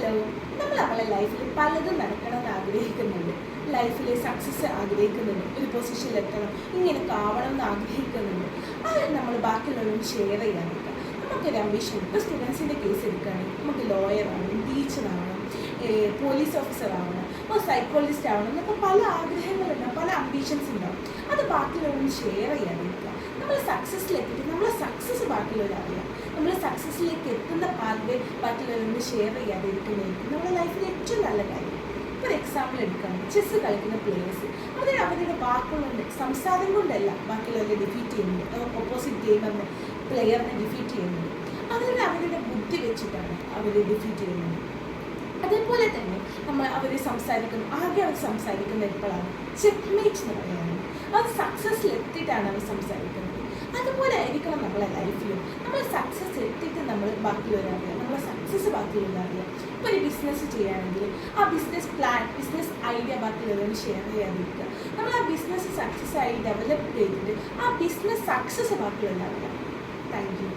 Hello, നമ്മൾ നമ്മളെ ലൈഫിൽ പലതും നടക്കണമെന്ന് ആഗ്രഹിക്കുന്നുണ്ട്. ലൈഫിലെ സക്സസ് ആഗ്രഹിക്കുന്നുണ്ട്, ഒരു പൊസിഷനിൽ എത്തണം, ഇങ്ങനെയൊക്കെ ആവണം എന്ന് ആഗ്രഹിക്കുന്നുണ്ട്. അത് നമ്മൾ ബാക്കിയുള്ളവരും ഷെയർ ചെയ്യാൻ പറ്റുക. നമുക്കൊരു അംബിഷൻ, ഇപ്പോൾ സ്റ്റുഡൻസിൻ്റെ കേസ് എടുക്കുകയാണെങ്കിൽ നമുക്ക് ലോയർ ആവണം, ടീച്ചറാവണം, പോലീസ് ഓഫീസർ ആവണം, സൈക്കോളജിസ്റ്റ് ആവണം എന്നൊക്കെ പല ആഗ്രഹങ്ങളുണ്ടാവും, പല അംബിഷൻസ് ഉണ്ടാവും. അത് ബാക്കിയുള്ളവരും ഷെയർ ചെയ്യാതിരിക്കുക. നമ്മൾ സക്സസ്സിലെത്തിയിട്ട് നമ്മളെ സക്സസ് ബാക്കിയുള്ളവരറിയാം. നമ്മൾ സക്സസ്സിലേക്ക് എത്തുന്ന പാർട്ട് ബാക്കിയുള്ളവരൊന്നും ഷെയർ ചെയ്യാതിരിക്കുന്നതായിരിക്കും നമ്മുടെ ലൈഫിൽ ഏറ്റവും നല്ല കാര്യം. ഇപ്പോൾ ഒരു എക്സാമ്പിൾ എടുക്കുകയാണ്, ചെസ്സ് കളിക്കുന്ന പ്ലേയേഴ്സ് അവരുടെ വാക്കുകളുണ്ട്, സംസാരം കൊണ്ടല്ല ബാക്കിയുള്ളവരെ ഡിഫീറ്റ് ചെയ്യുന്നത്, ഓപ്പോസിറ്റ് ഗെയിമറിനെ പ്ലെയറിനെ ഡിഫീറ്റ് ചെയ്യുന്നത്, അവരുടെ ബുദ്ധി വെച്ചിട്ടാണ് അവർ ഡിഫീറ്റ് ചെയ്യുന്നത്. അതേപോലെ തന്നെ അവർ സംസാരിക്കുന്ന എപ്പോഴാണ് ചെക്ക്മേറ്റ് എന്ന് പറയുന്നത്, അത് സക്സസ്സിലെത്തിയിട്ടാണ് അവർ സംസാരിക്കുന്നത്. അതുപോലെ ആയിരിക്കണം നമ്മളെ ലൈഫിലും. നമ്മൾ സക്സസ് എത്തിയിട്ട് നമ്മൾ ബാക്കിയുള്ളവരറിയാം, നമ്മളെ സക്സസ് ബാക്കിയുള്ളവരറിയാം. ഇപ്പോൾ ഒരു ബിസിനസ് ചെയ്യുകയാണെങ്കിൽ ആ ബിസിനസ് പ്ലാൻ, ബിസിനസ് ഐഡിയ ബാക്കിയുള്ളവരോട് ഷെയർ ചെയ്യാതിരിക്കുക. നമ്മൾ ആ ബിസിനസ് സക്സസ് ആയി ഡെവലപ്പ് ചെയ്തിട്ട് ആ ബിസിനസ് സക്സസ് ബാക്കിയുള്ളവരറിയാം. Thank U.